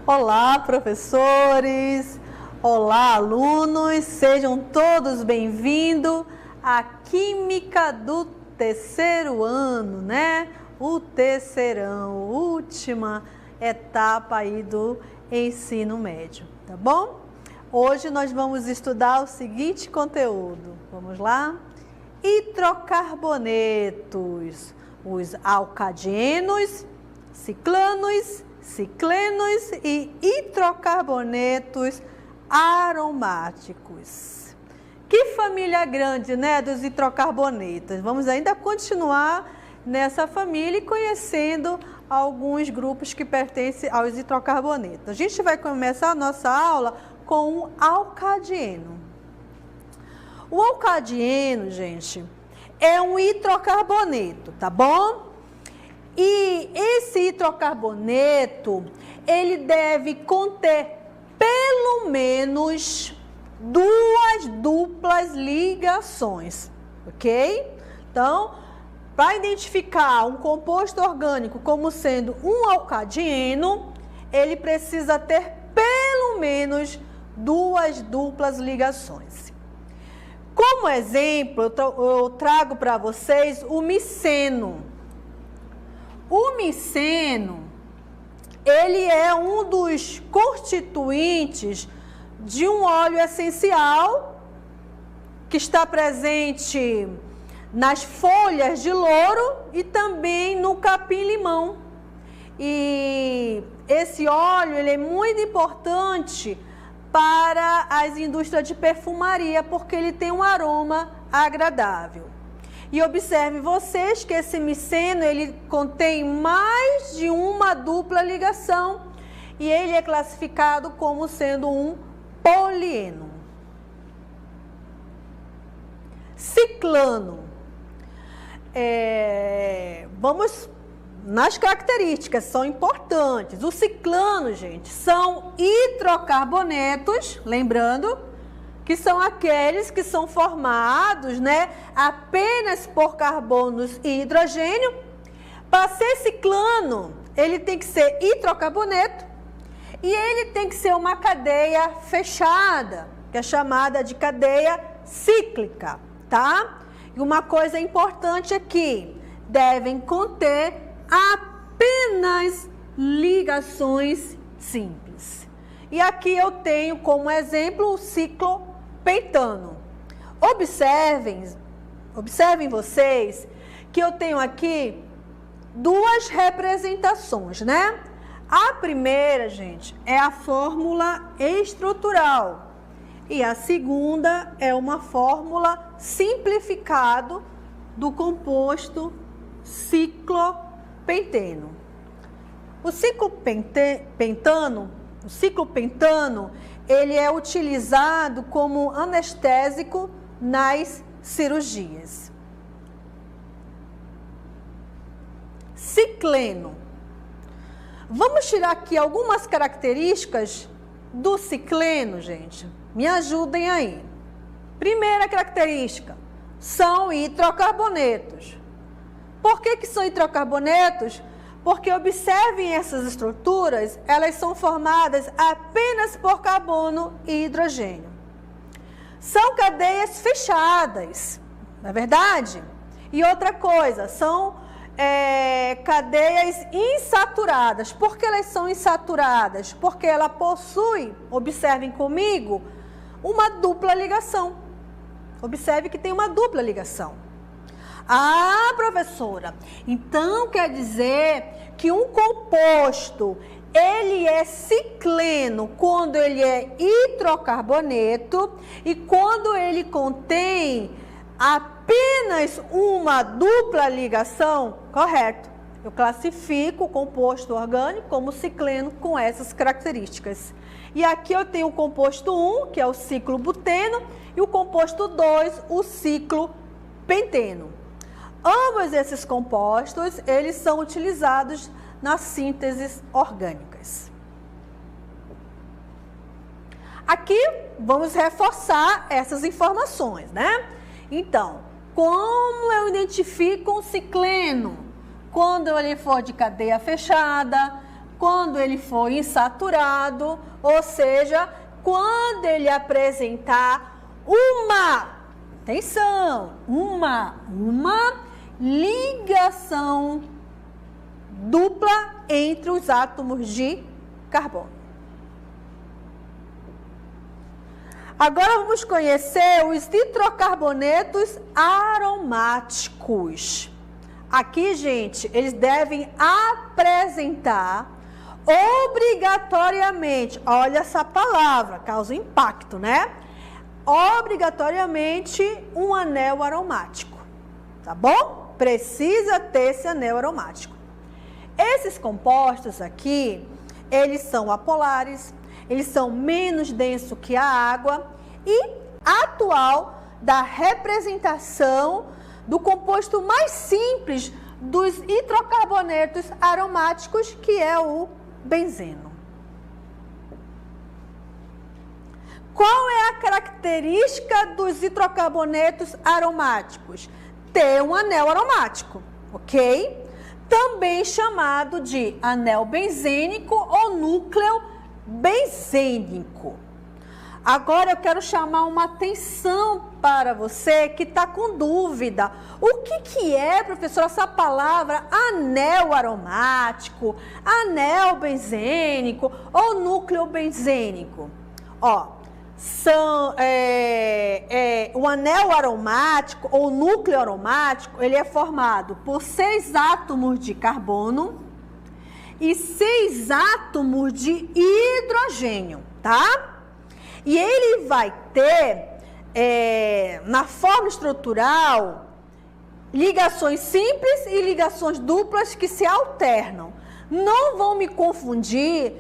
Olá, professores! Olá, alunos! Sejam todos bem-vindos à Química do terceiro ano, né? O terceirão, última etapa aí do ensino médio, tá bom? Hoje nós vamos estudar o seguinte conteúdo. Vamos lá? Hidrocarbonetos, os alcadienos, ciclanos, ciclenos e hidrocarbonetos aromáticos. Que família grande, né, dos hidrocarbonetos. Vamos ainda continuar nessa família e conhecendo alguns grupos que pertencem aos hidrocarbonetos. A gente vai começar a nossa aula com o alcadieno. O alcadieno, gente, é um hidrocarboneto, tá bom? E esse hidrocarboneto, ele deve conter pelo menos 2 duplas ligações, ok? Então, para identificar um composto orgânico como sendo um alcadieno, ele precisa ter pelo menos 2 duplas ligações. Como exemplo, eu trago para vocês o miceno. O miceno, ele é um dos constituintes de um óleo essencial que está presente nas folhas de louro e também no capim-limão. E esse óleo, ele é muito importante para as indústrias de perfumaria, porque ele tem um aroma agradável. E observe vocês que esse miceno, ele contém mais de uma dupla ligação e ele é classificado como sendo um polieno. Ciclano. Vamos nas características, são importantes. O ciclano, gente, são hidrocarbonetos, lembrando, que são aqueles que são formados, né, apenas por carbonos e hidrogênio. Para ser ciclano, ele tem que ser hidrocarboneto e ele tem que ser uma cadeia fechada, que é chamada de cadeia cíclica, tá? E uma coisa importante aqui, devem conter apenas ligações simples. E aqui eu tenho como exemplo o ciclopentano. Observem vocês que eu tenho aqui 2 representações, né? A primeira, gente, é a fórmula estrutural e a segunda é uma fórmula simplificada do composto ciclopenteno. O ciclopentano, ele é utilizado como anestésico nas cirurgias. Cicleno. Vamos tirar aqui algumas características do cicleno, gente. Me ajudem aí. Primeira característica, são hidrocarbonetos. Por que são hidrocarbonetos? Porque observem essas estruturas, elas são formadas apenas por carbono e hidrogênio. São cadeias fechadas, não é verdade? E outra coisa, são cadeias insaturadas. Por que elas são insaturadas? Porque ela possui, observem comigo, uma dupla ligação. Observe que tem uma dupla ligação. Ah, professora, então quer dizer que um composto, ele é cicleno quando ele é hidrocarboneto e quando ele contém apenas uma dupla ligação? Correto. Eu classifico o composto orgânico como cicleno com essas características. E aqui eu tenho o composto 1, que é o ciclobuteno, e o composto 2, o ciclopenteno. Ambos esses compostos, eles são utilizados nas sínteses orgânicas. Aqui vamos reforçar essas informações, né? Então, como eu identifico um cicleno? Quando ele for de cadeia fechada, quando ele for insaturado, ou seja, quando ele apresentar atenção, uma ligação dupla entre os átomos de carbono. Agora vamos conhecer os hidrocarbonetos aromáticos. Aqui, gente, eles devem apresentar obrigatoriamente, olha essa palavra, causa impacto, né? Obrigatoriamente um anel aromático, tá bom? Precisa ter esse anel aromático. Esses compostos aqui, eles são apolares, eles são menos densos que a água e atual da representação do composto mais simples dos hidrocarbonetos aromáticos, que é o benzeno. Qual é a característica dos hidrocarbonetos aromáticos? Ter um anel aromático, ok? Também chamado de anel benzênico ou núcleo benzênico. Agora eu quero chamar uma atenção para você que está com dúvida. O que é, professora, essa palavra anel aromático, anel benzênico ou núcleo benzênico? Ó, o anel aromático ou núcleo aromático, ele é formado por 6 átomos de carbono e 6 átomos de hidrogênio, tá? E ele vai ter, na forma estrutural, ligações simples e ligações duplas que se alternam. Não vão me confundir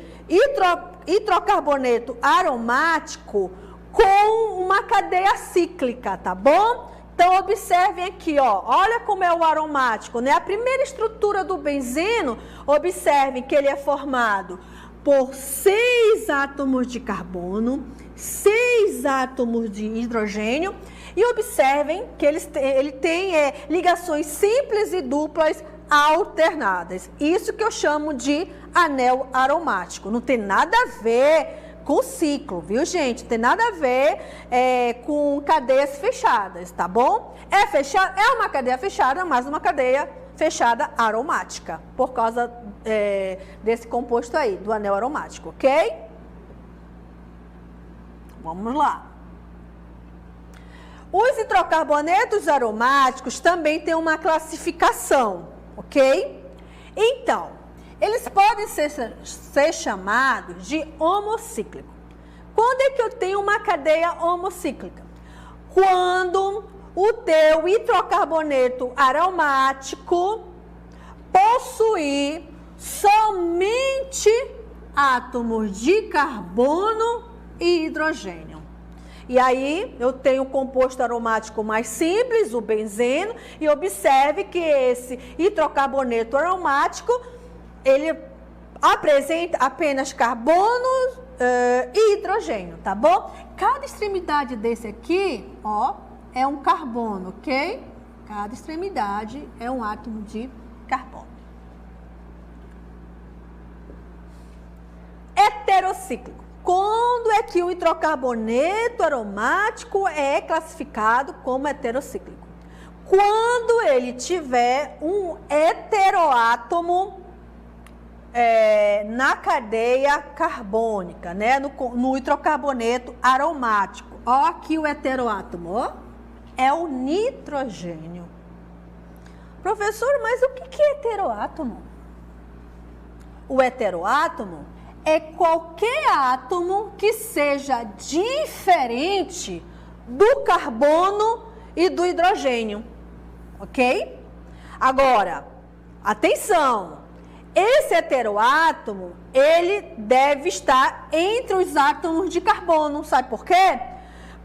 hidrocarboneto aromático com uma cadeia cíclica, tá bom? Então, observem aqui, ó, olha como é o aromático, né? A primeira estrutura do benzeno, observem que ele é formado por 6 átomos de carbono, 6 átomos de hidrogênio e observem que ele tem ligações simples e duplas alternadas. Isso que eu chamo de anel aromático. Não tem nada a ver com ciclo, viu, gente? Não tem nada a ver com cadeias fechadas, tá bom? É uma cadeia fechada, mas uma cadeia fechada aromática, por causa desse composto aí, do anel aromático, ok? Vamos lá. Os hidrocarbonetos aromáticos também têm uma classificação, ok? Então, eles podem ser chamados de homocíclico. Quando é que eu tenho uma cadeia homocíclica? Quando o teu hidrocarboneto aromático possuir somente átomos de carbono e hidrogênio. E aí eu tenho o composto aromático mais simples, o benzeno, e observe que esse hidrocarboneto aromático, ele apresenta apenas carbono e hidrogênio, tá bom? Cada extremidade desse aqui, ó, é um carbono, ok? Cada extremidade é um átomo de carbono. Heterocíclico. Quando é que o hidrocarboneto aromático é classificado como heterocíclico? Quando ele tiver um heteroátomo na cadeia carbônica, né? No hidrocarboneto aromático. Ó, aqui o heteroátomo, ó, é o nitrogênio. Professor, mas o que é heteroátomo? O heteroátomo é qualquer átomo que seja diferente do carbono e do hidrogênio, ok? Agora, atenção, esse heteroátomo, ele deve estar entre os átomos de carbono, sabe por quê?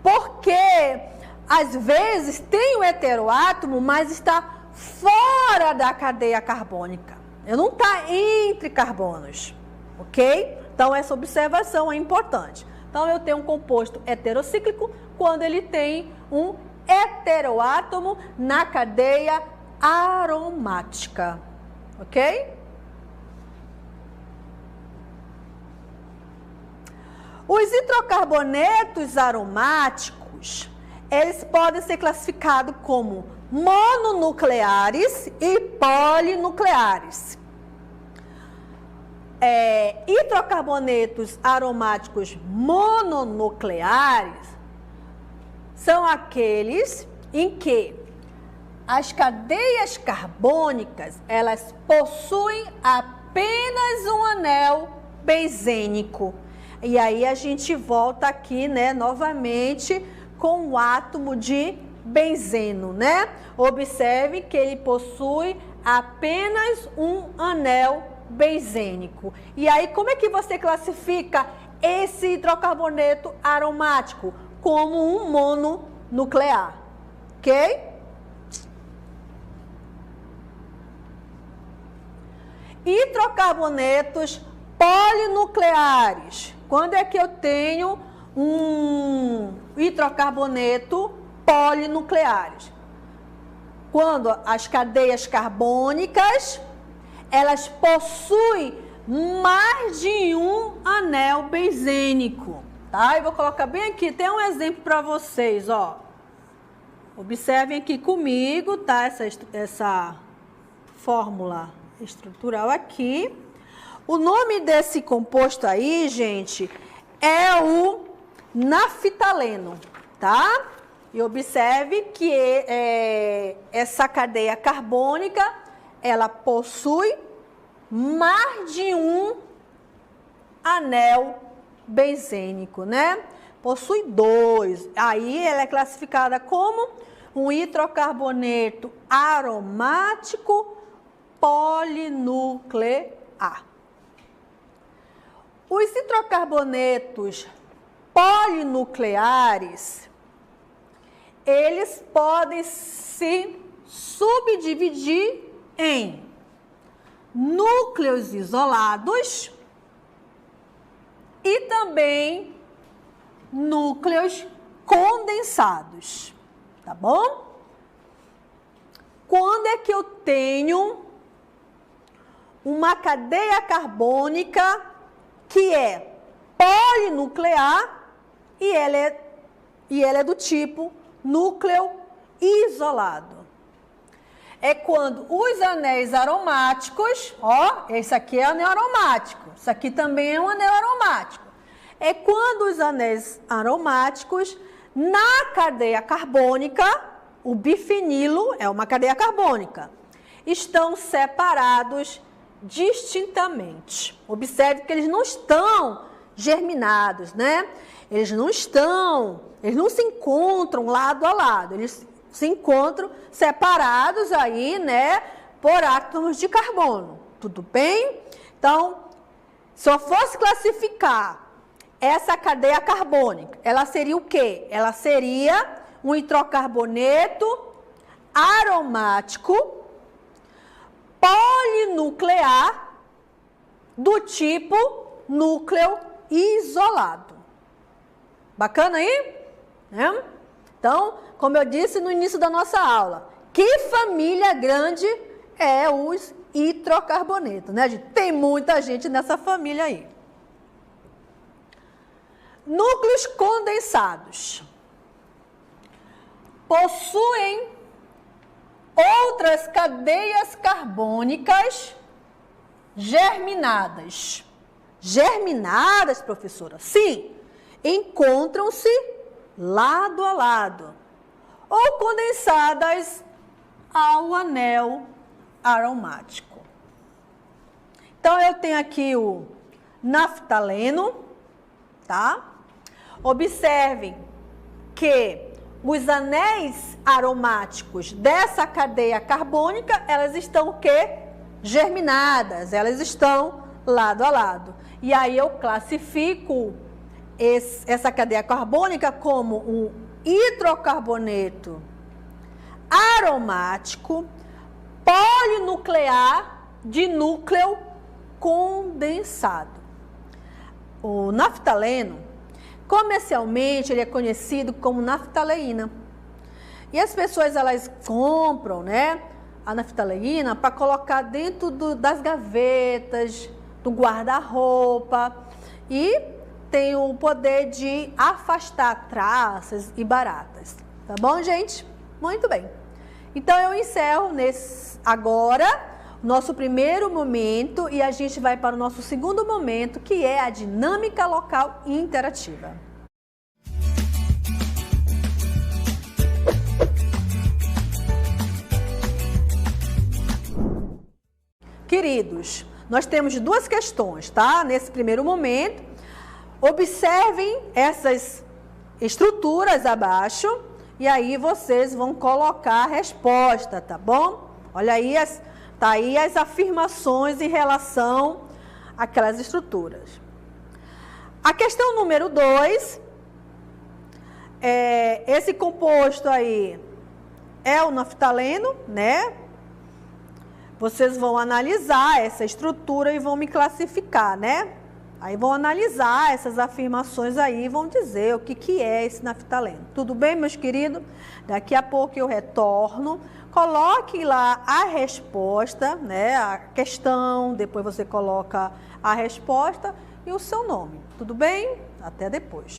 Porque, às vezes, tem o heteroátomo, mas está fora da cadeia carbônica, ele não está entre carbonos. Ok? Então, essa observação é importante. Então, eu tenho um composto heterocíclico quando ele tem um heteroátomo na cadeia aromática, ok? Os hidrocarbonetos aromáticos, eles podem ser classificados como mononucleares e polinucleares. Hidrocarbonetos aromáticos mononucleares são aqueles em que as cadeias carbônicas, elas possuem apenas um anel benzênico. E aí a gente volta aqui, né, novamente com o átomo de benzeno, né? Observe que ele possui apenas um anel benzênico. E aí, como é que você classifica esse hidrocarboneto aromático? Como um mononuclear, ok? Hidrocarbonetos polinucleares. Quando é que eu tenho um hidrocarboneto polinucleares? Quando as cadeias carbônicas, elas possuem mais de um anel benzênico, tá? Eu vou colocar bem aqui, tem um exemplo para vocês, ó. Observem aqui comigo, tá? Essa fórmula estrutural aqui. O nome desse composto aí, gente, é o naftaleno, tá? E observe que essa cadeia carbônica, ela possui mais de um anel benzênico, né? Possui 2. Aí ela é classificada como um hidrocarboneto aromático polinuclear. Os hidrocarbonetos polinucleares, eles podem se subdividir em núcleos isolados e também núcleos condensados, tá bom? Quando é que eu tenho uma cadeia carbônica que é polinuclear e ela é do tipo núcleo isolado? É quando os anéis aromáticos, ó, esse aqui é anel aromático, isso aqui também é um anel aromático. É quando os anéis aromáticos na cadeia carbônica, o bifenilo é uma cadeia carbônica, estão separados distintamente. Observe que eles não estão germinados, né? Eles não se encontram lado a lado, eles se encontram separados aí, né, por átomos de carbono. Tudo bem? Então, se eu fosse classificar essa cadeia carbônica, ela seria o quê? Ela seria um hidrocarboneto aromático polinuclear do tipo núcleo isolado. Bacana aí? É? Então, como eu disse no início da nossa aula, que família grande é os hidrocarbonetos, né, gente? Tem muita gente nessa família aí. Núcleos condensados possuem outras cadeias carbônicas germinadas. Germinadas, professora? Sim, encontram-se lado a lado ou condensadas ao anel aromático. Então, eu tenho aqui o naftaleno, tá? Observem que os anéis aromáticos dessa cadeia carbônica, elas estão o quê? Germinadas, elas estão lado a lado. E aí eu classifico essa cadeia carbônica como um hidrocarboneto aromático polinuclear de núcleo condensado. O naftaleno Comercialmente, ele é conhecido como naftaleína. E as pessoas, elas compram, né, a naftaleína para colocar dentro das gavetas, do guarda-roupa, e tem o poder de afastar traças e baratas. Tá bom, gente? Muito bem. Então, eu encerro agora nosso primeiro momento e a gente vai para o nosso segundo momento, que é a dinâmica local interativa. Queridos, nós temos duas questões, tá? Nesse primeiro momento, observem essas estruturas abaixo e aí vocês vão colocar a resposta, tá bom? Olha aí, tá aí as afirmações em relação àquelas estruturas. A questão número 2, esse composto aí é o naftaleno, né? Vocês vão analisar essa estrutura e vão me classificar, né? Aí vão analisar essas afirmações aí e vão dizer o que é esse naftaleno. Tudo bem, meus queridos? Daqui a pouco eu retorno. Coloque lá a resposta, né? A questão, depois você coloca a resposta e o seu nome. Tudo bem? Até depois.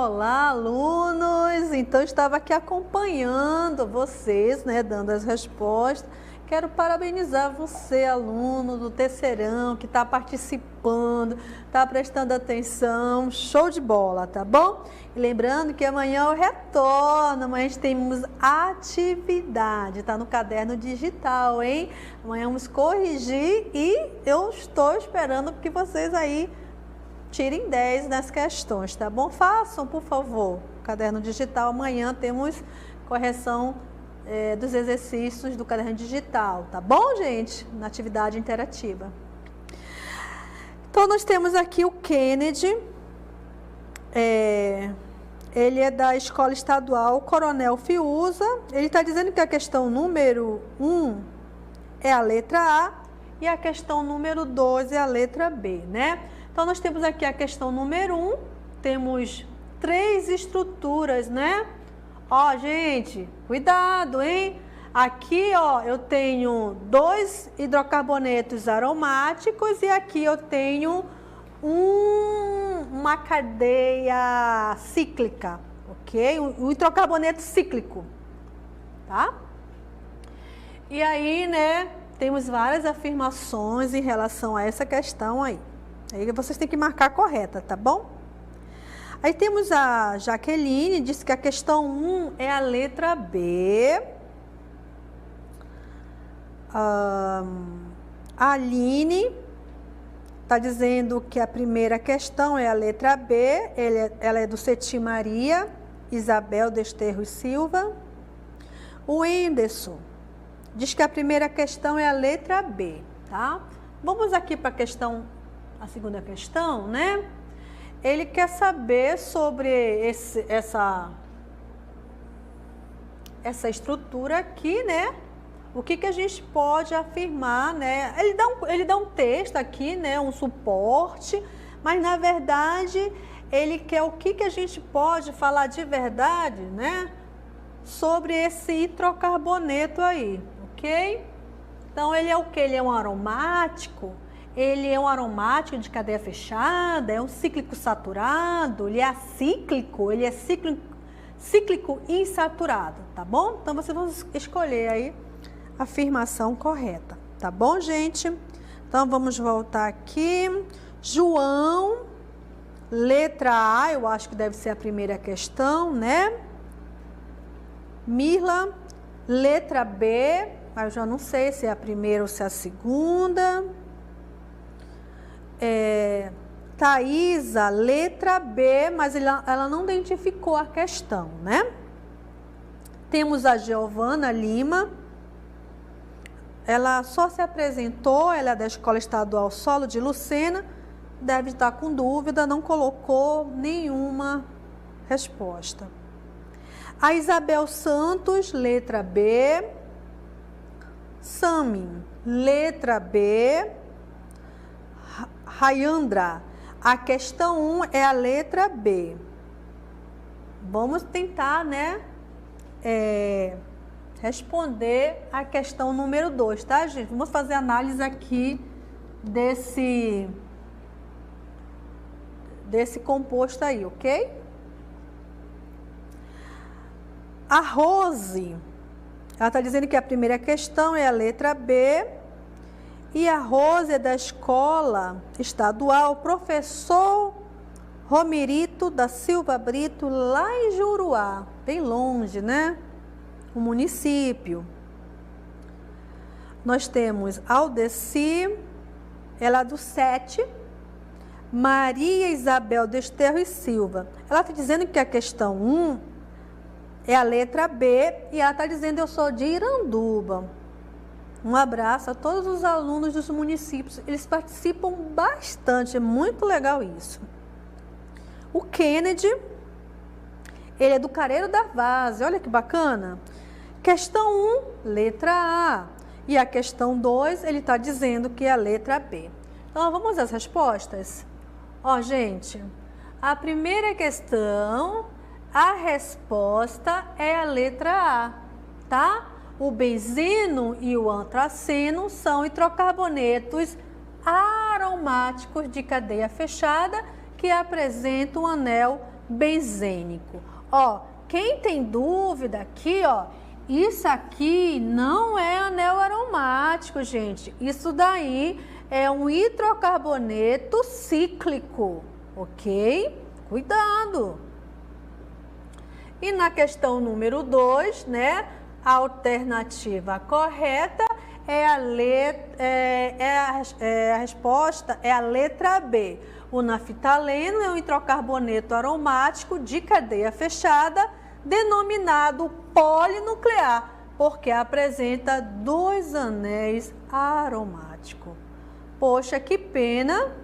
Olá, alunos! Então, estava aqui acompanhando vocês, né, dando as respostas. Quero parabenizar você, aluno do terceirão, que está participando, está prestando atenção. Show de bola, tá bom? E lembrando que amanhã eu retorno, amanhã temos atividade, tá no caderno digital, hein? Amanhã vamos corrigir e eu estou esperando que vocês aí tirem 10 nas questões, tá bom? Façam, por favor, caderno digital. Amanhã temos correção dos exercícios do caderno digital, tá bom, gente? Na atividade interativa. Então, nós temos aqui o Kennedy. Ele é da Escola Estadual Coronel Fiuza. Ele está dizendo que a questão número 1 é a letra A e a questão número 2 é a letra B, né? Então, nós temos aqui a questão número 1, temos 3 estruturas, né? Ó, gente, cuidado, hein? Aqui, ó, eu tenho 2 hidrocarbonetos aromáticos e aqui eu tenho uma cadeia cíclica, ok? Um hidrocarboneto cíclico, tá? E aí, né, temos várias afirmações em relação a essa questão aí. Aí vocês têm que marcar correta, tá bom? Aí temos a Jaqueline, disse que a questão 1 é a letra B. A Aline está dizendo que a primeira questão é a letra B. Ela é do Cetim Maria, Isabel Desterro e Silva. O Enderson diz que a primeira questão é a letra B, tá? Vamos aqui para a segunda questão, né? Ele quer saber sobre essa estrutura aqui, né? O que a gente pode afirmar, né? Ele dá um texto aqui, né? Um suporte, mas na verdade ele quer o que a gente pode falar de verdade, né? Sobre esse hidrocarboneto aí, ok? Então ele é o que? Ele é um aromático. Ele é um aromático de cadeia fechada, é um cíclico saturado, ele é acíclico, ele é cíclico insaturado, tá bom? Então, vocês vão escolher aí a afirmação correta, tá bom, gente? Então, vamos voltar aqui. João, letra A, eu acho que deve ser a primeira questão, né? Mirla, letra B, mas eu já não sei se é a primeira ou se é a segunda. Thaisa, letra B, mas ela não identificou a questão, né? Temos a Giovana Lima, ela só se apresentou, ela é da Escola Estadual Solo de Lucena, deve estar com dúvida, não colocou nenhuma resposta. A Isabel Santos, letra B. Sami, letra B. Rayandra, a questão 1 é a letra B. Vamos tentar, né, responder a questão número 2, tá, gente? Vamos fazer análise aqui desse composto aí, ok? A Rose, ela está dizendo que a primeira questão é a letra B. E a Rose é da Escola Estadual Professor Romerito da Silva Brito, lá em Juruá, bem longe, né? O município. Nós temos Aldeci, ela é do 7, Maria Isabel Desterro e Silva. Ela está dizendo que a questão 1 é a letra B e ela está dizendo eu sou de Iranduba. Um abraço a todos os alunos dos municípios, eles participam bastante, é muito legal isso. O Kennedy, ele é do Careiro da Várzea, olha que bacana. Questão 1, letra A. E a questão 2, ele está dizendo que é a letra B. Então, vamos às respostas? Ó, gente, a primeira questão, a resposta é a letra A, tá? O benzeno e o antraceno são hidrocarbonetos aromáticos de cadeia fechada que apresentam um anel benzênico. Ó, quem tem dúvida aqui, ó, isso aqui não é anel aromático, gente. Isso daí é um hidrocarboneto cíclico, ok? Cuidado! E na questão número 2, né, a alternativa correta a resposta é a letra B. O naftaleno é um hidrocarboneto aromático de cadeia fechada, denominado polinuclear, porque apresenta 2 anéis aromáticos. Poxa, que pena!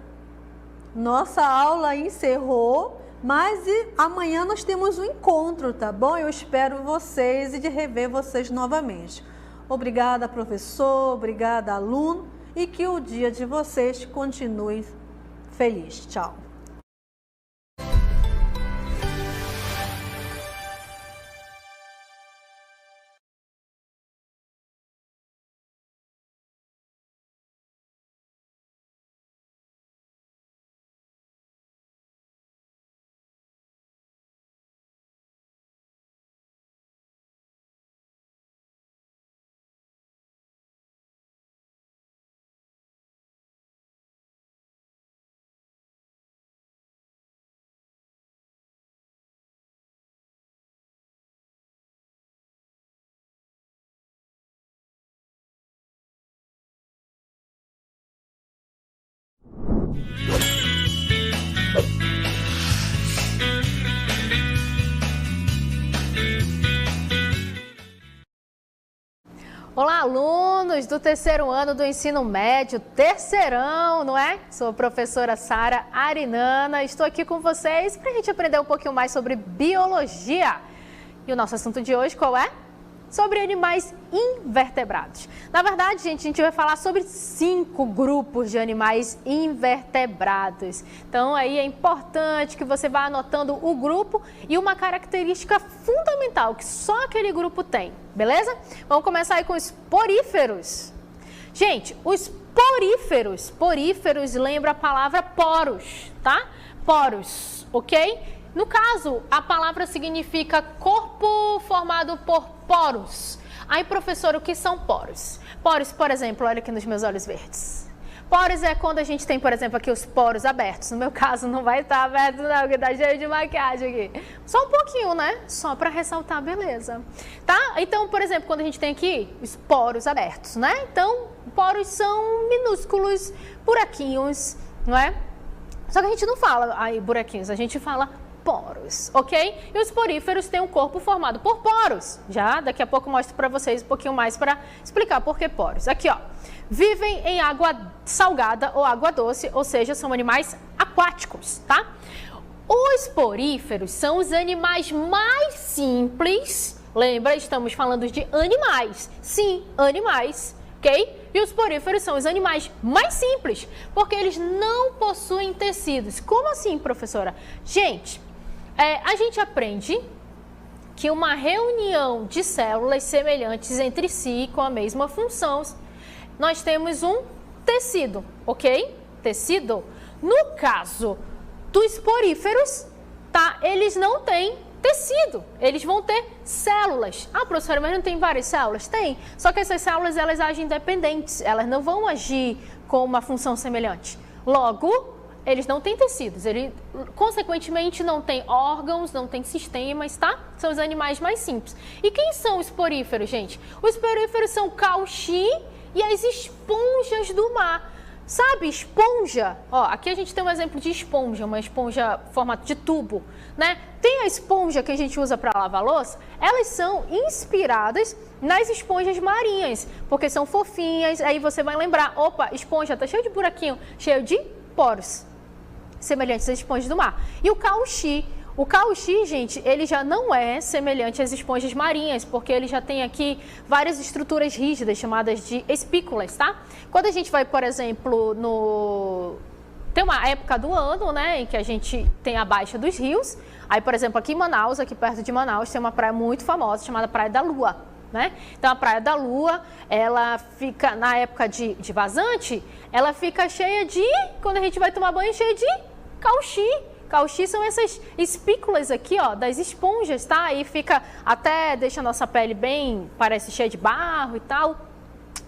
Nossa aula encerrou, mas amanhã nós temos um encontro, tá bom? Eu espero vocês e de rever vocês novamente. Obrigada, professor, obrigada, aluno, e que o dia de vocês continue feliz. Tchau. Olá, alunos do terceiro ano do ensino médio, terceirão, não é? Sou a professora Sara Arinana, estou aqui com vocês para a gente aprender um pouquinho mais sobre biologia. E o nosso assunto de hoje qual é? Sobre animais invertebrados. Na verdade, gente, a gente vai falar sobre 5 grupos de animais invertebrados. Então, aí é importante que você vá anotando o grupo e uma característica fundamental que só aquele grupo tem, beleza? Vamos começar aí com os poríferos. Gente, os poríferos lembra a palavra poros, tá? Poros, ok? No caso, a palavra significa corpo formado por poros. Aí, professor, o que são poros? Poros, por exemplo, olha aqui nos meus olhos verdes. Poros é quando a gente tem, por exemplo, aqui os poros abertos. No meu caso, não vai estar aberto não, que tá cheio de maquiagem aqui. Só um pouquinho, né? Só para ressaltar, beleza. Tá? Então, por exemplo, quando a gente tem aqui os poros abertos, né? Então, poros são minúsculos buraquinhos, não é? Só que a gente não fala aí buraquinhos, a gente fala poros, ok? E os poríferos têm um corpo formado por poros. Já daqui a pouco eu mostro para vocês um pouquinho mais para explicar por que poros. Aqui, ó. Vivem em água salgada ou água doce, ou seja, são animais aquáticos, tá? Os poríferos são os animais mais simples. Lembra, estamos falando de animais. Sim, animais, ok? E os poríferos são os animais mais simples, porque eles não possuem tecidos. Como assim, professora? Gente, a gente aprende que uma reunião de células semelhantes entre si com a mesma função, nós temos um tecido, ok? Tecido. No caso dos poríferos, tá? Eles não têm tecido, eles vão ter células. Ah, professora, mas não tem várias células? Tem, só que essas células elas agem independentes, elas não vão agir com uma função semelhante. Logo, eles não têm tecidos, eles, consequentemente, não têm órgãos, não têm sistemas, tá? São os animais mais simples. E quem são os poríferos, gente? Os poríferos são cauchi e as esponjas do mar. Sabe, esponja? Ó, aqui a gente tem um exemplo de esponja, uma esponja formato de tubo, né? Tem a esponja que a gente usa para lavar louça, elas são inspiradas nas esponjas marinhas, porque são fofinhas, aí você vai lembrar, opa, esponja tá cheio de buraquinho, cheio de poros, semelhantes às esponjas do mar. E o cauchi, gente, ele já não é semelhante às esponjas marinhas, porque ele já tem aqui várias estruturas rígidas, chamadas de espículas, tá? Quando a gente vai, por exemplo, tem uma época do ano, né, em que a gente tem a baixa dos rios. Aí, por exemplo, aqui em Manaus, aqui perto de Manaus, tem uma praia muito famosa chamada Praia da Lua, né? Então, a Praia da Lua, ela fica, na época de vazante, ela fica cheia de, quando a gente vai tomar banho, cheia de cauchi. Cauchy são essas espículas aqui, ó, das esponjas, tá? Aí fica até, deixa a nossa pele bem, parece cheia de barro e tal.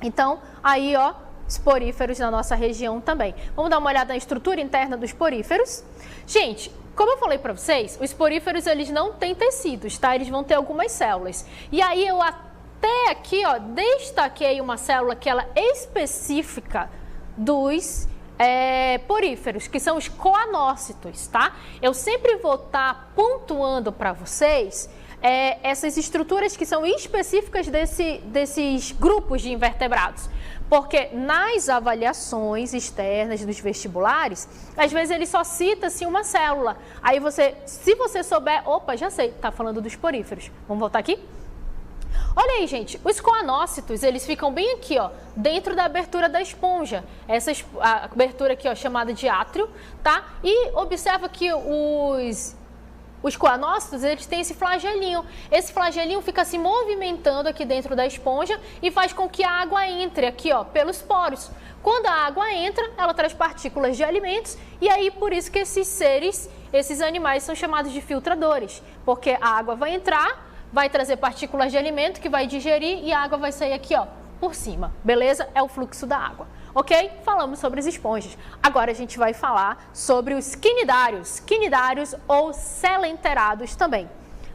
Então, aí, ó, esporíferos na nossa região também. Vamos dar uma olhada na estrutura interna dos esporíferos. Gente, como eu falei para vocês, os esporíferos, eles não têm tecidos, tá? Eles vão ter algumas células. E aí eu até aqui, ó, destaquei uma célula que ela é específica dos poríferos, que são os coanócitos, tá? Eu sempre vou estar pontuando para vocês essas estruturas que são específicas desses grupos de invertebrados. Porque nas avaliações externas dos vestibulares, às vezes ele só cita assim, uma célula. Aí se você souber, opa, já sei, tá falando dos poríferos. Vamos voltar aqui? Olha aí, gente, os coanócitos, eles ficam bem aqui, ó, dentro da abertura da esponja. A abertura aqui, ó, chamada de átrio, tá? E observa que os coanócitos, eles têm esse flagelinho. Esse flagelinho fica se movimentando aqui dentro da esponja e faz com que a água entre aqui, ó, pelos poros. Quando a água entra, ela traz partículas de alimentos e aí por isso que esses animais são chamados de filtradores, porque a água vai entrar, vai trazer partículas de alimento que vai digerir e a água vai sair aqui, ó, por cima, beleza? É o fluxo da água, ok? Falamos sobre as esponjas. Agora a gente vai falar sobre os quinidários, ou selenterados também.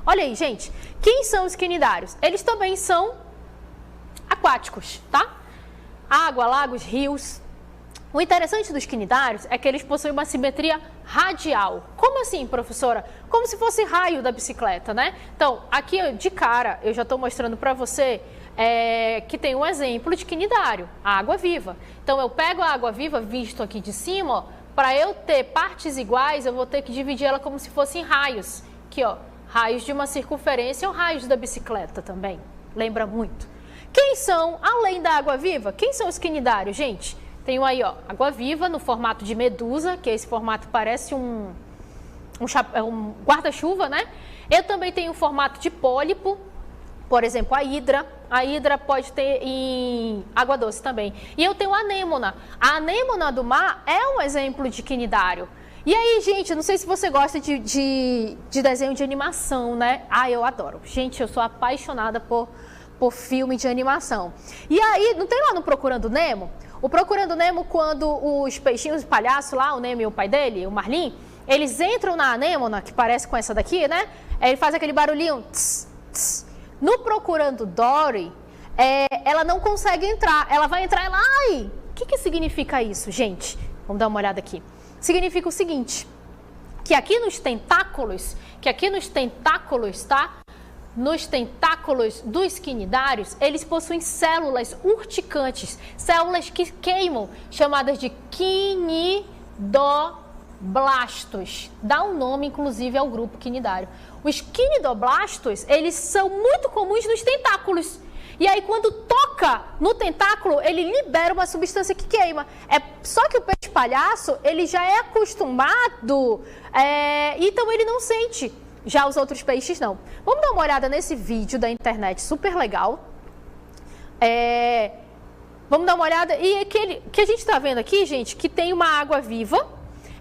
Olha aí, gente, quem são os quinidários? Eles também são aquáticos, tá? Água, lagos, rios. O interessante dos quinidários é que eles possuem uma simetria radial. Como assim, professora? Como se fosse raio da bicicleta, né? Então, aqui de cara, eu já estou mostrando para você que tem um exemplo de quinidário, a água-viva. Então, eu pego a água-viva, visto aqui de cima, para eu ter partes iguais, eu vou ter que dividir ela como se fossem raios. Aqui, ó, raios de uma circunferência ou raios da bicicleta também. Lembra muito. Quem são, além da água-viva, quem são os quinidários, gente? Tenho aí, ó, água-viva no formato de medusa, que esse formato parece um guarda-chuva, né? Eu também tenho o formato de pólipo, por exemplo, a hidra. A hidra pode ter em água doce também. E eu tenho a anêmona. A anêmona do mar é um exemplo de quinidário. E aí, gente, não sei se você gosta de desenho de animação, né? Ah, eu adoro. Gente, eu sou apaixonada por filme de animação. E aí, não tem lá no Procurando Nemo? O Procurando Nemo, quando os peixinhos de palhaço lá, o Nemo e o pai dele, o Marlin, eles entram na anêmona, que parece com essa daqui, né? Ele faz aquele barulhinho. Tss, tss. No Procurando Dory, ela não consegue entrar. Ela vai entrar e ela... Ai! O que significa isso, gente? Vamos dar uma olhada aqui. Significa o seguinte, que aqui nos tentáculos, tá? Nos tentáculos dos quinidários, eles possuem células urticantes, células que queimam, chamadas de quinidoblastos. Dá um nome, inclusive, ao grupo quinidário. Os quinidoblastos, eles são muito comuns nos tentáculos. E aí, quando toca no tentáculo, ele libera uma substância que queima. Só que o peixe palhaço, ele já é acostumado, então ele não sente. Já os outros peixes não. Vamos dar uma olhada nesse vídeo da internet, super legal. Vamos dar uma olhada. E que a gente está vendo aqui, gente, que tem uma água viva.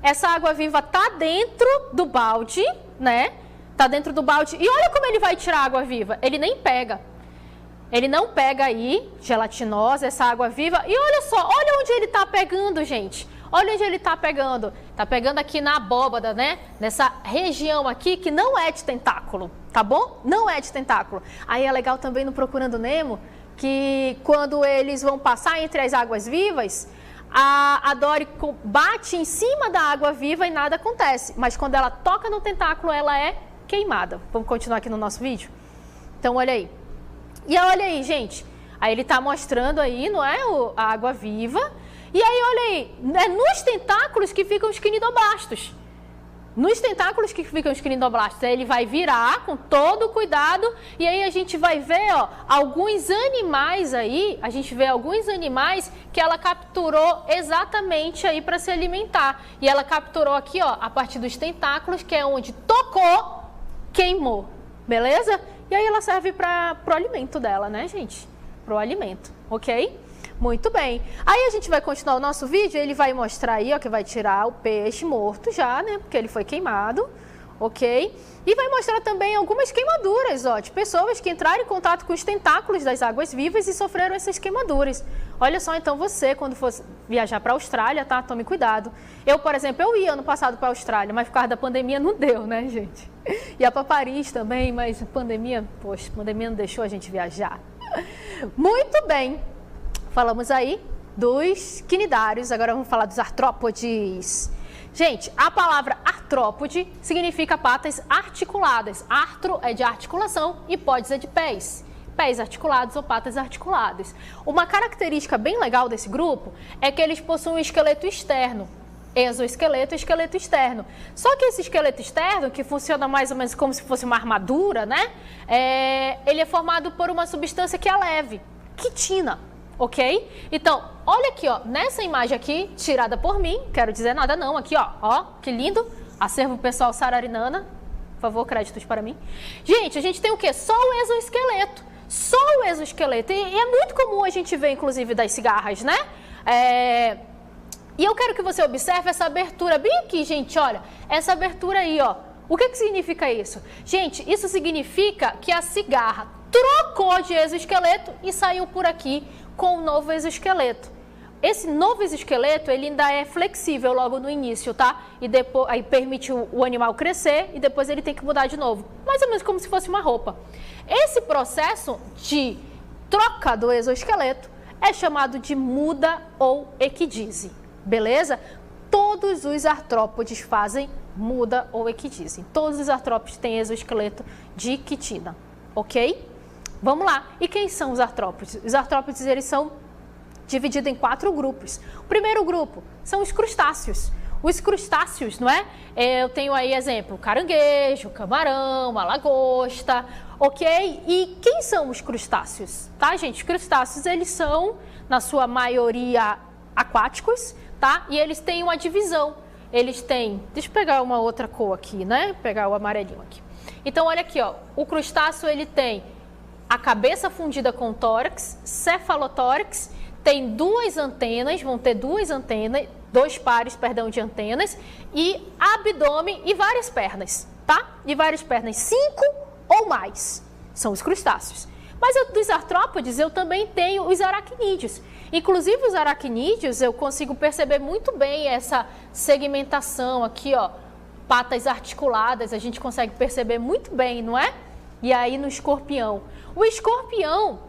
Essa água viva está dentro do balde, né? Está dentro do balde. E olha como ele vai tirar a água viva. Ele nem pega. Ele não pega aí, gelatinosa, essa água viva. E olha só, olha onde ele está pegando, gente. Olha onde ele está pegando. Está pegando aqui na abóbada, né? Nessa região aqui que não é de tentáculo, tá bom? Não é de tentáculo. Aí é legal também no Procurando Nemo que quando eles vão passar entre as águas vivas, a Dory bate em cima da água viva e nada acontece. Mas quando ela toca no tentáculo, ela é queimada. Vamos continuar aqui no nosso vídeo? Então, olha aí. E olha aí, gente. Aí ele está mostrando aí, não é? A água viva. E aí, olha aí, é nos tentáculos que ficam os quinidoblastos. Nos tentáculos que ficam os quinidoblastos. Aí ele vai virar com todo o cuidado e aí a gente vai ver, ó, alguns animais aí, que ela capturou exatamente aí para se alimentar. E ela capturou aqui, ó, a partir dos tentáculos, que é onde tocou, queimou. Beleza? E aí ela serve para o alimento dela, né, gente? Para o alimento, ok? Muito bem. Aí a gente vai continuar o nosso vídeo, ele vai mostrar aí, ó, que vai tirar o peixe morto já, né? Porque ele foi queimado, ok? E vai mostrar também algumas queimaduras, ó, de pessoas que entraram em contato com os tentáculos das águas vivas e sofreram essas queimaduras. Olha só, então você, quando for viajar para a Austrália, tá? Tome cuidado. Eu, por exemplo, eu ia ano passado para a Austrália, mas por causa da pandemia não deu, né, gente? Ia para Paris também, mas pandemia, poxa, pandemia não deixou a gente viajar. Muito bem. Falamos aí dos quinidários, agora vamos falar dos artrópodes. Gente, a palavra artrópode significa patas articuladas. Artro é de articulação e podes é de pés. Pés articulados ou patas articuladas. Uma característica bem legal desse grupo é que eles possuem um esqueleto externo. Exoesqueleto e esqueleto externo. Só que esse esqueleto externo, que funciona mais ou menos como se fosse uma armadura, né? Ele é formado por uma substância que é leve, quitina. Ok? Então, olha aqui, ó, nessa imagem aqui, tirada por mim, quero dizer nada não, aqui, ó, que lindo, acervo pessoal Sara Arinana, por favor, créditos para mim. Gente, a gente tem o quê? Só o exoesqueleto, e é muito comum a gente ver, inclusive, das cigarras, né? E eu quero que você observe essa abertura bem aqui, gente, olha, essa abertura aí, ó, o que significa isso? Gente, isso significa que a cigarra trocou de exoesqueleto e saiu por aqui com o novo exoesqueleto. Esse novo exoesqueleto, ele ainda é flexível logo no início, tá? E depois aí permite o animal crescer e depois ele tem que mudar de novo. Mais ou menos como se fosse uma roupa. Esse processo de troca do exoesqueleto é chamado de muda ou equidise, beleza? Todos os artrópodes fazem muda ou equidise. Todos os artrópodes têm exoesqueleto de quitina, ok? Vamos lá. E quem são os artrópodes? Os artrópodes, eles são divididos em 4 grupos. O primeiro grupo são os crustáceos. Os crustáceos, não é? Eu tenho aí exemplo, caranguejo, camarão, a lagosta, ok? E quem são os crustáceos? Tá, gente? Os crustáceos, eles são, na sua maioria, aquáticos, tá? E eles têm uma divisão. Eles têm... Deixa eu pegar uma outra cor aqui, né? Pegar o amarelinho aqui. Então, olha aqui, ó. O crustáceo, ele tem a cabeça fundida com tórax, cefalotórax, tem 2 antenas, vão ter 2 antenas, 2 pares, perdão, de antenas, e abdômen e várias pernas, tá? E várias pernas, 5 ou mais, são os crustáceos. Mas dos artrópodes eu também tenho os aracnídeos. Inclusive os aracnídeos eu consigo perceber muito bem essa segmentação aqui, ó, patas articuladas, a gente consegue perceber muito bem, não é? E aí no escorpião. O escorpião,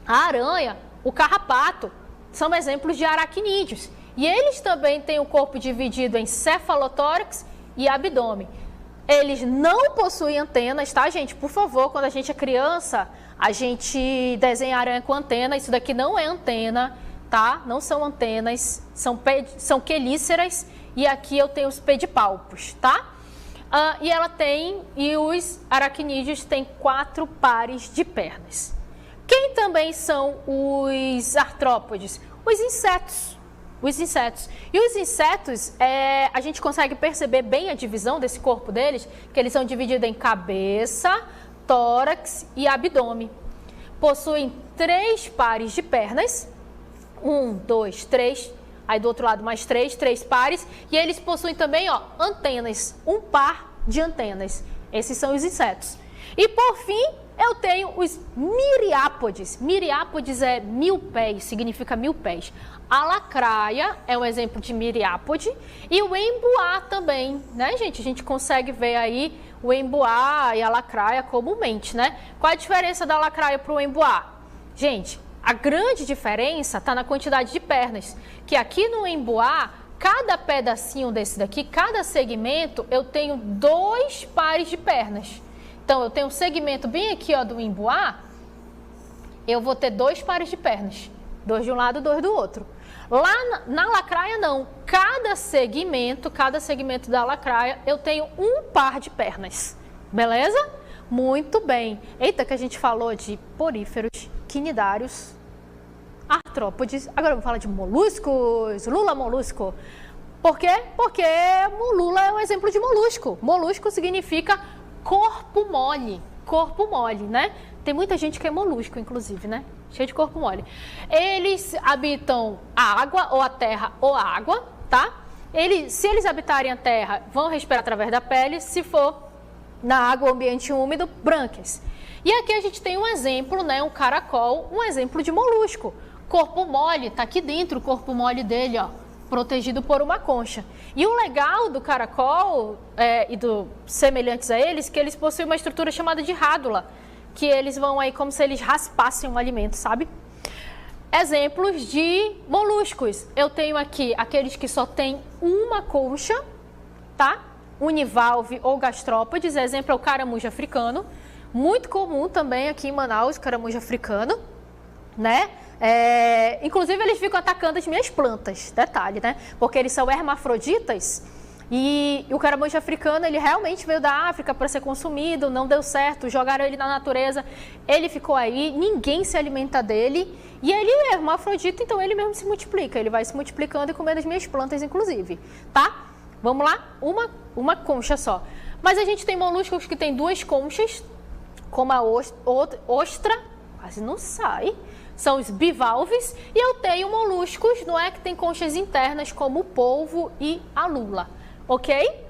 a aranha, o carrapato, são exemplos de aracnídeos. E eles também têm o corpo dividido em cefalotórax e abdômen. Eles não possuem antenas, tá, gente? Por favor, quando a gente é criança, a gente desenha aranha com antena. Isso daqui não é antena, tá? Não são antenas, são quelíceras. E aqui eu tenho os pedipalpos, tá? E os aracnídeos têm 4 pares de pernas. Quem também são os artrópodes? Os insetos. Os insetos. E os insetos, a gente consegue perceber bem a divisão desse corpo deles, que eles são divididos em cabeça, tórax e abdômen. Possuem 3 pares de pernas. 1, 2, 3. Aí do outro lado mais 3 pares. E eles possuem também, ó, antenas. 1 par de antenas. Esses são os insetos. E por fim, eu tenho os miriápodes. Miriápodes é 1000 pés, significa 1000 pés. A lacraia é um exemplo de miriápode. E o emboá também, né, gente? A gente consegue ver aí o emboá e a lacraia comumente, né? Qual a diferença da lacraia para o emboá? Gente, a grande diferença está na quantidade de pernas. Que aqui no emboá, cada pedacinho desse daqui, cada segmento, eu tenho 2 pares de pernas. Então, eu tenho um segmento bem aqui, ó, do emboá, eu vou ter 2 pares de pernas. 2 de um lado, 2 do outro. Lá na lacraia, não. Cada segmento da lacraia, eu tenho 1 par de pernas. Beleza? Muito bem. Eita, que a gente falou de poríferos, quinidários, artrópodes. Agora vamos falar de moluscos. Lula molusco. Por quê? Porque lula é um exemplo de molusco. Molusco significa corpo mole, né? Tem muita gente que é molusco, inclusive, né? cheio de corpo mole. Eles habitam a água, ou a terra, ou a água, tá? Se eles habitarem a terra, vão respirar através da pele, se for na água, ambiente úmido, brânquias. E aqui a gente tem um exemplo, né, um caracol, um exemplo de molusco. Corpo mole, tá aqui dentro o corpo mole dele, ó, protegido por uma concha. E o legal do caracol e do semelhantes a eles, que eles possuem uma estrutura chamada de rádula, que eles vão aí como se eles raspassem um alimento, sabe? Exemplos de moluscos. Eu tenho aqui aqueles que só têm uma concha, tá? Univalve ou gastrópodes, exemplo é o caramujo africano, muito comum também aqui em Manaus, caramujo africano, né? Inclusive eles ficam atacando as minhas plantas, detalhe, né? Porque eles são hermafroditas e o caramujo africano, ele realmente veio da África para ser consumido, não deu certo, jogaram ele na natureza, ele ficou aí, ninguém se alimenta dele e ele é hermafrodita, então ele mesmo se multiplica, ele vai se multiplicando e comendo as minhas plantas, inclusive, tá? Vamos lá? Uma concha só. Mas a gente tem moluscos que tem duas conchas, como a ostra, quase não sai, são os bivalves, e eu tenho moluscos, não é, que tem conchas internas, como o polvo e a lula, ok?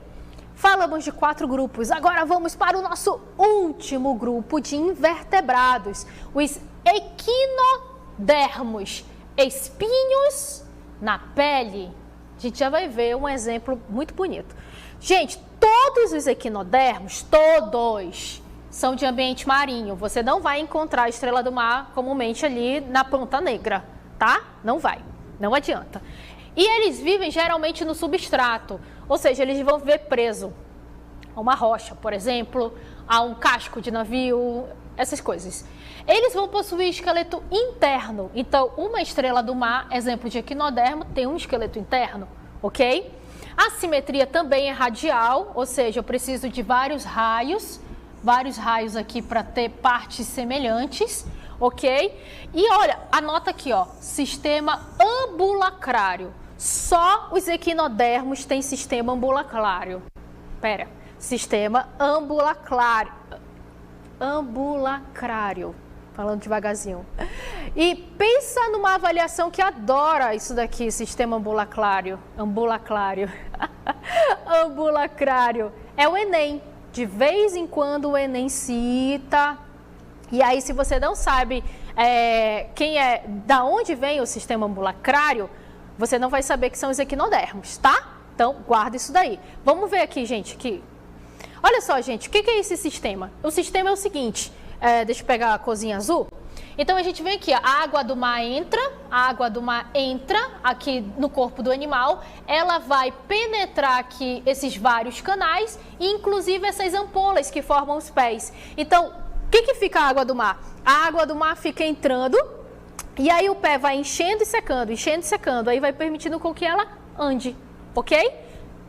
Falamos de 4 grupos, agora vamos para o nosso último grupo de invertebrados, os equinodermos, espinhos na pele. A gente já vai ver um exemplo muito bonito. Gente, todos os equinodermos, todos, são de ambiente marinho. Você não vai encontrar a estrela do mar comumente ali na Ponta Negra, tá? Não vai, não adianta. E eles vivem geralmente no substrato, ou seja, eles vão viver preso a uma rocha, por exemplo, a um casco de navio, essas coisas. Eles vão possuir esqueleto interno, então uma estrela do mar, exemplo de equinodermo, tem um esqueleto interno, ok? A simetria também é radial, ou seja, eu preciso de vários raios aqui para ter partes semelhantes, ok? E olha, anota aqui, ó, sistema ambulacrário. Só os equinodermos têm sistema ambulacrário. Sistema ambulacrário. Falando devagarzinho. E pensa numa avaliação que adora isso daqui, sistema ambulacrário. Ambulacrário. É o Enem. De vez em quando o Enem cita. E aí, se você não sabe da onde vem o sistema ambulacrário, você não vai saber que são os equinodermos, tá? Então, guarda isso daí. Vamos ver aqui, gente, aqui. Olha só, gente, o que é esse sistema? O sistema é o seguinte, deixa eu pegar a corzinha azul. Então, a gente vem aqui, a água do mar entra aqui no corpo do animal, ela vai penetrar aqui esses vários canais, e inclusive essas ampolas que formam os pés. Então, o que fica a água do mar? A água do mar fica entrando, e aí o pé vai enchendo e secando, aí vai permitindo com que ela ande, ok?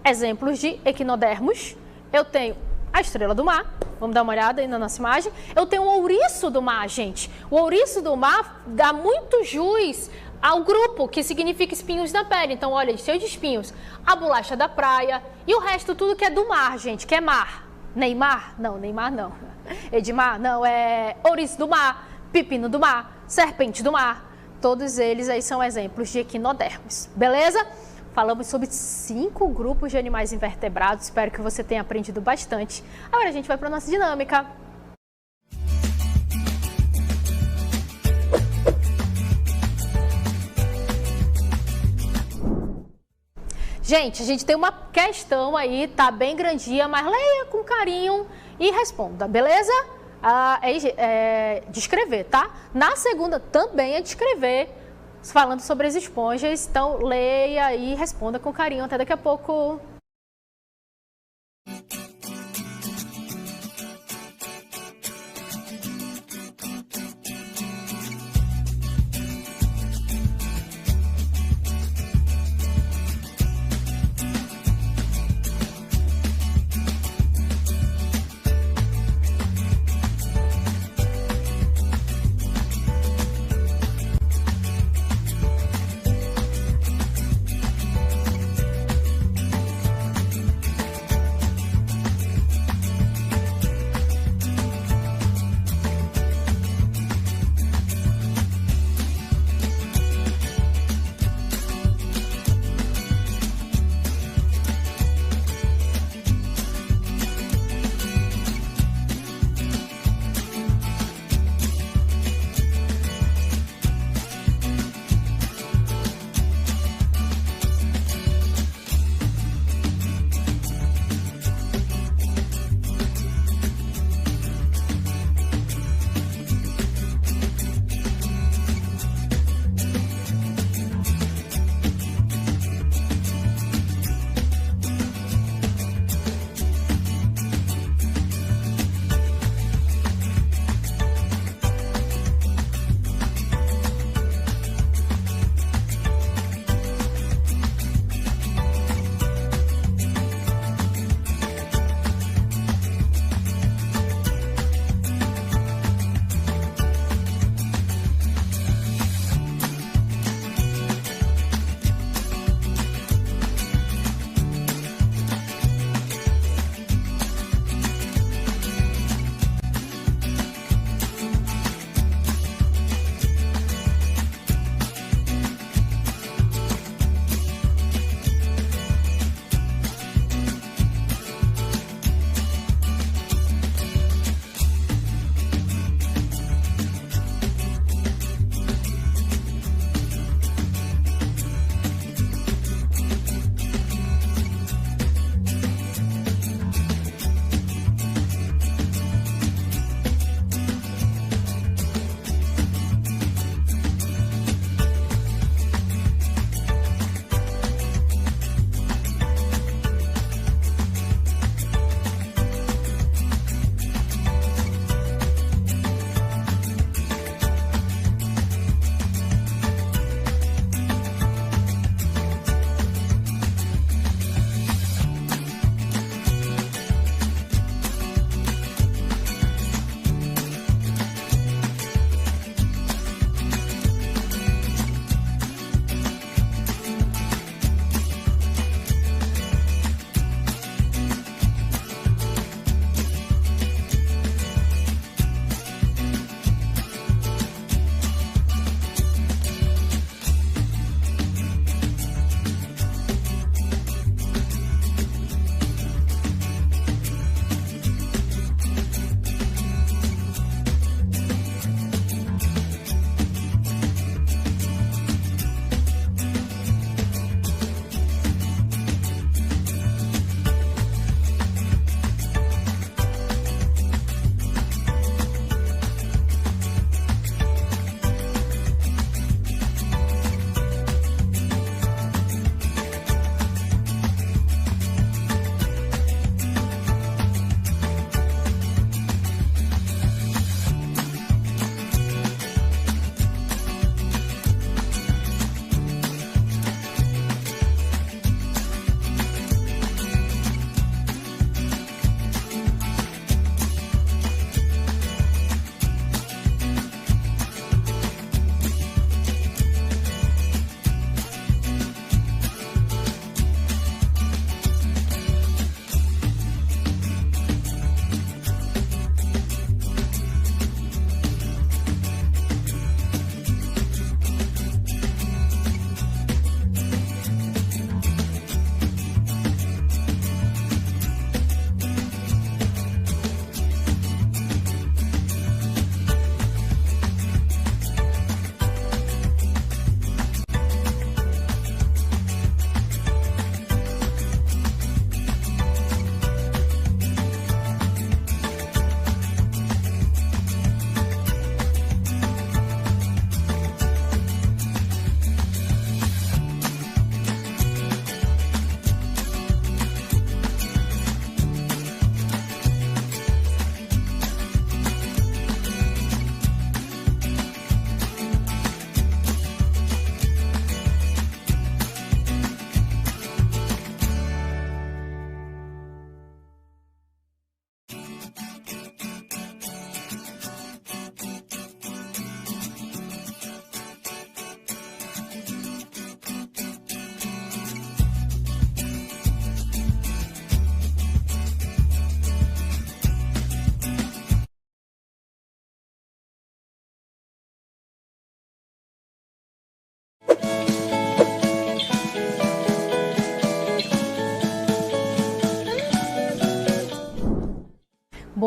Exemplos de equinodermos. Eu tenho a estrela do mar, vamos dar uma olhada aí na nossa imagem. Eu tenho o ouriço do mar, gente. O ouriço do mar dá muito jus ao grupo, que significa espinhos na pele. Então, olha, cheio de espinhos. A bolacha da praia e o resto tudo que é do mar, gente, que é mar. Neymar? Não, Neymar não. Edmar? Não, é ouriço do mar, pepino do mar, serpente do mar. Todos eles aí são exemplos de equinodermos, beleza? Falamos sobre 5 grupos de animais invertebrados, espero que você tenha aprendido bastante. Agora a gente vai para a nossa dinâmica. Gente, a gente tem uma questão aí, tá bem grandinha, mas leia com carinho e responda, beleza? De escrever, tá? Na segunda também é de escrever, falando sobre as esponjas, então leia e responda com carinho. Até daqui a pouco.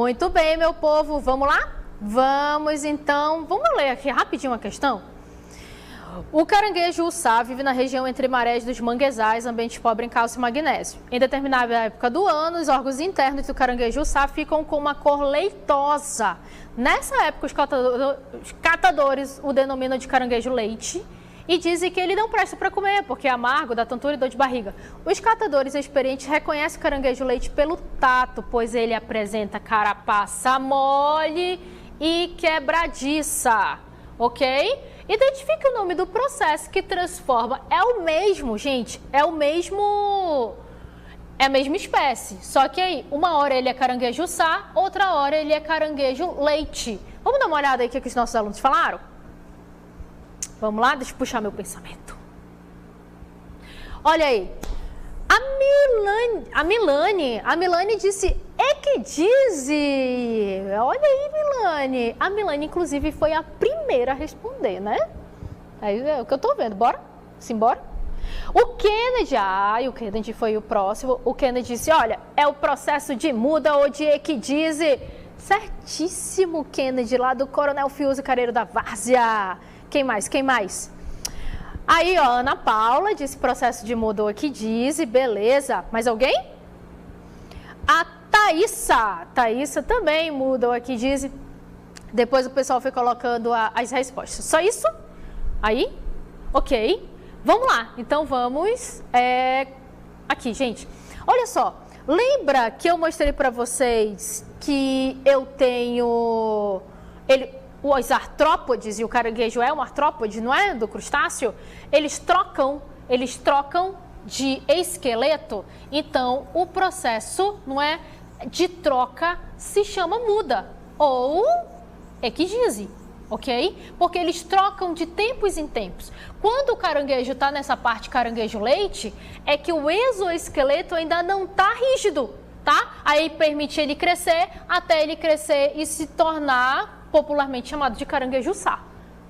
Muito bem, meu povo, vamos lá? Vamos então, vamos ler aqui rapidinho uma questão? O caranguejo uçá vive na região entre marés dos manguezais, ambiente pobre em cálcio e magnésio. Em determinada época do ano, os órgãos internos do caranguejo uçá ficam com uma cor leitosa. Nessa época, os catadores o denominam de caranguejo leite e dizem que ele não presta para comer, porque é amargo, dá tontura e dor de barriga. Os catadores experientes reconhecem o caranguejo leite pelo tato, pois ele apresenta carapaça mole e quebradiça, ok? Identifique o nome do processo que transforma. É o mesmo, gente. É a mesma espécie. Só que aí, uma hora ele é caranguejo uçá, outra hora ele é caranguejo leite. Vamos dar uma olhada aí o que os nossos alunos falaram? Vamos lá? Deixa eu puxar meu pensamento. Olha aí. A Milane disse equidise. Olha aí, Milane. A Milane, inclusive, foi a primeira a responder, né? É o que eu tô vendo. Bora? Simbora? O Kennedy foi o próximo. O Kennedy disse, olha, é o processo de muda ou de equidise. Certíssimo, Kennedy, lá do Coronel Fiuso Careiro da Várzea. Quem mais? Aí, ó, Ana Paula disse processo de muda ou equidise, beleza. Mais alguém? A Thaísa também muda ou equidise. Depois o pessoal foi colocando as respostas. Só isso? Aí? Ok. Vamos lá. Então vamos aqui, gente. Olha só. Lembra que eu mostrei para vocês que eu tenho... Os artrópodes, e o caranguejo é um artrópode, não é? Do crustáceo, eles trocam de esqueleto. Então, o processo, não é, de troca se chama muda ou equidise, ok? Porque eles trocam de tempos em tempos. Quando o caranguejo está nessa parte caranguejo leite, é que o exoesqueleto ainda não está rígido, tá? Aí permite ele crescer, até ele crescer e se tornar popularmente chamado de caranguejo uçá,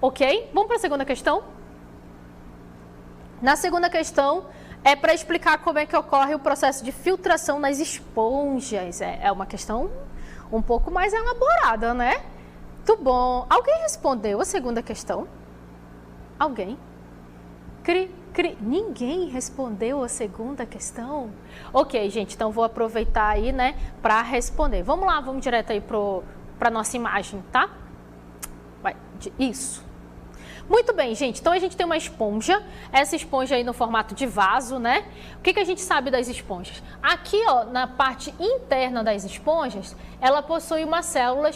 ok? Vamos para a segunda questão? Na segunda questão, é para explicar como é que ocorre o processo de filtração nas esponjas. É uma questão um pouco mais elaborada, né? Muito bom. Alguém respondeu a segunda questão? Alguém? Ninguém respondeu a segunda questão? Ok, gente, então vou aproveitar aí, né, para responder. Vamos lá, vamos direto aí para nossa imagem, tá? Isso. Muito bem, gente. Então, a gente tem uma esponja. Essa esponja aí no formato de vaso, né? O que a gente sabe das esponjas? Aqui, ó, na parte interna das esponjas, ela possui uma célula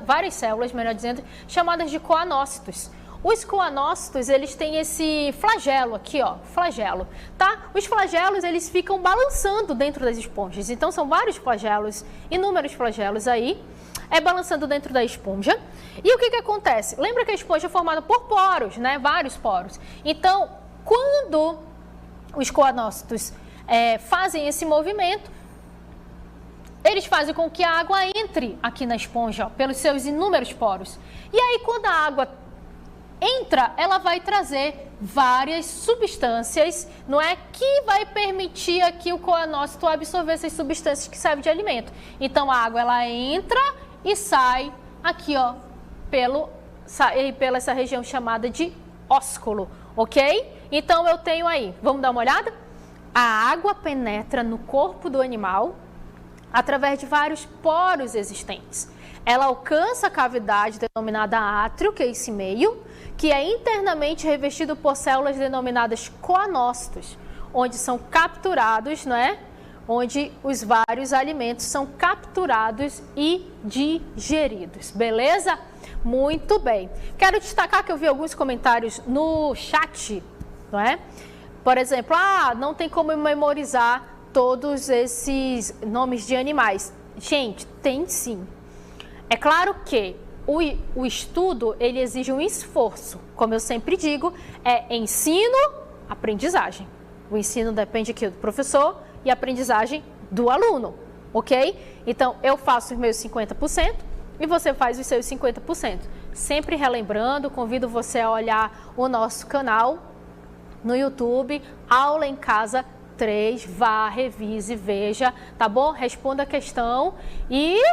várias células, melhor dizendo, chamadas de coanócitos. Os coanócitos, eles têm esse flagelo aqui, ó, flagelo, tá? Os flagelos, eles ficam balançando dentro das esponjas. Então, são vários flagelos, inúmeros flagelos aí, balançando dentro da esponja. E o que acontece? Lembra que a esponja é formada por poros, né? Vários poros. Então, quando os coanócitos fazem esse movimento, eles fazem com que a água entre aqui na esponja, ó, pelos seus inúmeros poros. E aí, quando a água entra, ela vai trazer várias substâncias, não é? Que vai permitir aqui o coanócito absorver essas substâncias que servem de alimento. Então, a água, ela entra e sai aqui, ó, pela essa região chamada de ósculo, ok? Então, eu tenho aí, vamos dar uma olhada? A água penetra no corpo do animal através de vários poros existentes. Ela alcança a cavidade denominada átrio, que é esse meio, que é internamente revestido por células denominadas coanócitos, onde são capturados, não é? Onde os vários alimentos são capturados e digeridos, beleza? Muito bem. Quero destacar que eu vi alguns comentários no chat, não é? Por exemplo, não tem como memorizar todos esses nomes de animais. Gente, tem sim. É claro que o estudo, ele exige um esforço. Como eu sempre digo, é ensino, aprendizagem. O ensino depende aqui do professor e a aprendizagem do aluno, ok? Então, eu faço os meus 50% e você faz os seus 50%. Sempre relembrando, convido você a olhar o nosso canal no YouTube, Aula em Casa 3, vá, revise, veja, tá bom? Responda a questão e...